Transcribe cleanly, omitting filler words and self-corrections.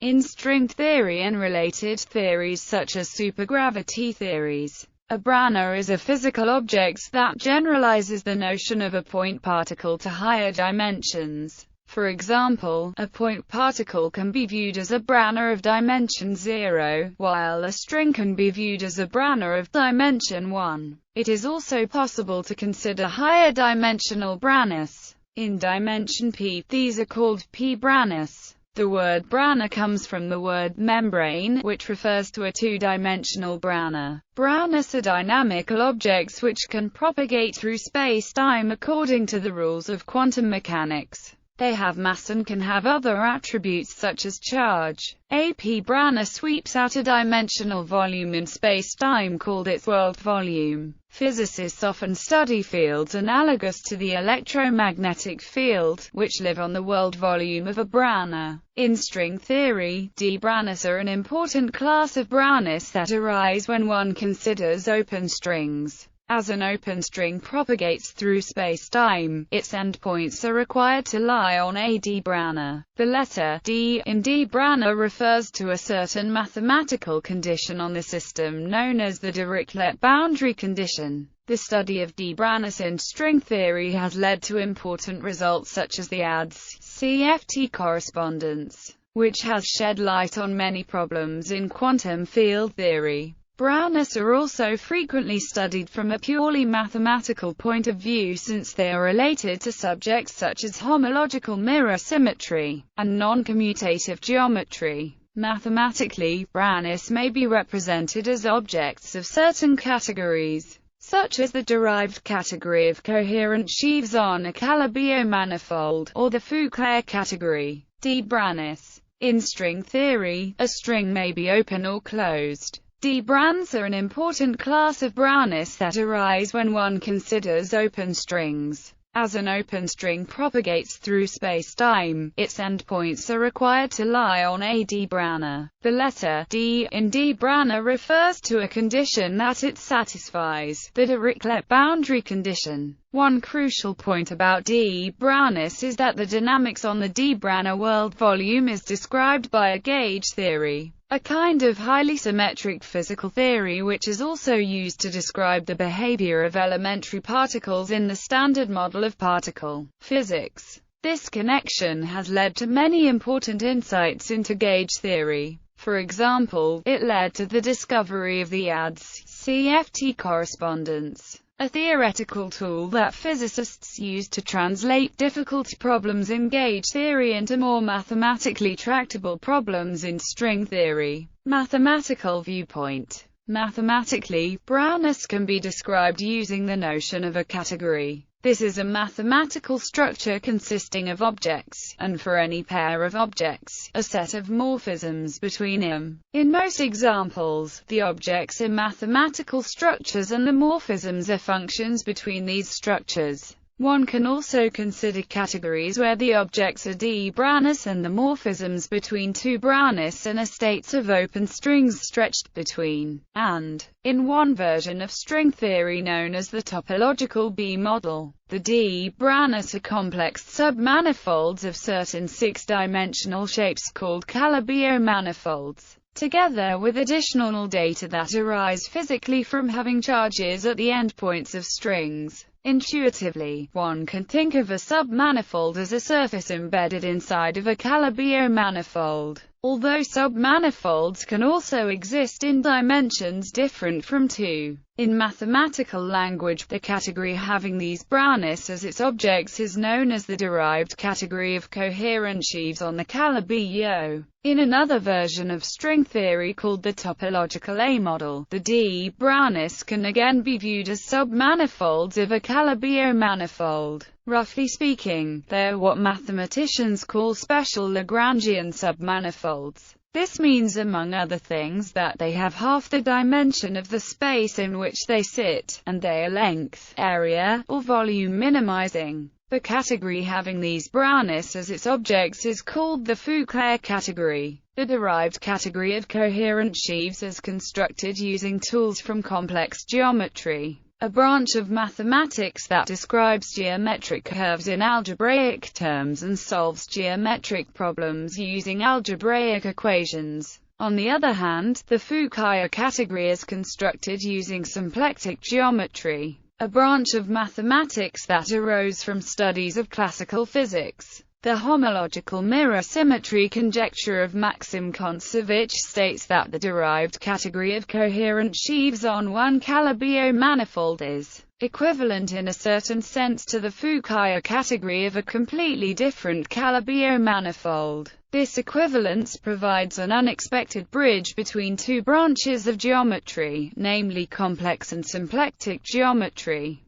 In string theory and related theories such as supergravity theories, a Brane is a physical object that generalizes the notion of a point particle to higher dimensions. For example, a point particle can be viewed as a Brane of dimension 0, while a string can be viewed as a Brane of dimension 1. It is also possible to consider higher dimensional Branes. In dimension p, these are called p-Branes. The word Brane comes from the word membrane, which refers to a two-dimensional Brane. Branes are dynamical objects which can propagate through space-time according to the rules of quantum mechanics. They have mass and can have other attributes such as charge. A p-Brane sweeps out a dimensional volume in space-time called its world volume. Physicists often study fields analogous to the electromagnetic field, which live on the world volume of a Brane. In string theory, d-Branes are an important class of Branes that arise when one considers open strings. As an open string propagates through space-time, its endpoints are required to lie on a d-Brane. The letter d in d-Brane refers to a certain mathematical condition on the system known as the Dirichlet boundary condition. The study of d-Branes in string theory has led to important results such as the ADS-CFT correspondence, which has shed light on many problems in quantum field theory. Branes are also frequently studied from a purely mathematical point of view since they are related to subjects such as homological mirror symmetry and non-commutative geometry. Mathematically, Branes may be represented as objects of certain categories, such as the derived category of coherent sheaves on a Calabi manifold, or the Foucault category, d-Branes. In string theory, a string may be open or closed. D-Branes are an important class of Branes that arise when one considers open strings. As an open string propagates through space-time, its endpoints are required to lie on a d-Brane. The letter d in d-Brane refers to a condition that it satisfies, the Dirichlet boundary condition. One crucial point about d-Branes is that the dynamics on the d-Brane world volume is described by a gauge theory, a kind of highly symmetric physical theory which is also used to describe the behavior of elementary particles in the Standard Model of Particle Physics. This connection has led to many important insights into gauge theory. For example, it led to the discovery of the ADS-CFT correspondence, a theoretical tool that physicists use to translate difficult problems in gauge theory into more mathematically tractable problems in string theory. Mathematical viewpoint. Mathematically, Branes can be described using the notion of a category. This is a mathematical structure consisting of objects, and for any pair of objects, a set of morphisms between them. In most examples, the objects are mathematical structures and the morphisms are functions between these structures. One can also consider categories where the objects are d-Branes and the morphisms between two Branes and states of open strings stretched between, and, in one version of string theory known as the topological B-model, the d-Branes are complex submanifolds of certain six-dimensional shapes called Calabi manifolds, together with additional data that arise physically from having charges at the endpoints of strings. Intuitively, one can think of a submanifold as a surface embedded inside of a Calabi manifold, although submanifolds can also exist in dimensions different from 2. In mathematical language, the category having these Branes as its objects is known as the derived category of coherent sheaves on the Calabi. In another version of string theory called the topological A-model, the d-Branes can again be viewed as submanifolds of a Calabi manifold. Roughly speaking, they are what mathematicians call special Lagrangian submanifolds. This means, among other things, that they have half the dimension of the space in which they sit, and they are length, area, or volume minimizing. The category having these Branes as its objects is called the Foucault category. The derived category of coherent sheaves is constructed using tools from complex geometry. a branch of mathematics that describes geometric curves in algebraic terms and solves geometric problems using algebraic equations. On the other hand, the Fukaya category is constructed using symplectic geometry, a branch of mathematics that arose from studies of classical physics. The homological mirror symmetry conjecture of Maxim Kontsevich states that the derived category of coherent sheaves on one Calabi manifold is equivalent in a certain sense to the Fukaya category of a completely different Calabi manifold. This equivalence provides an unexpected bridge between two branches of geometry, namely complex and symplectic geometry.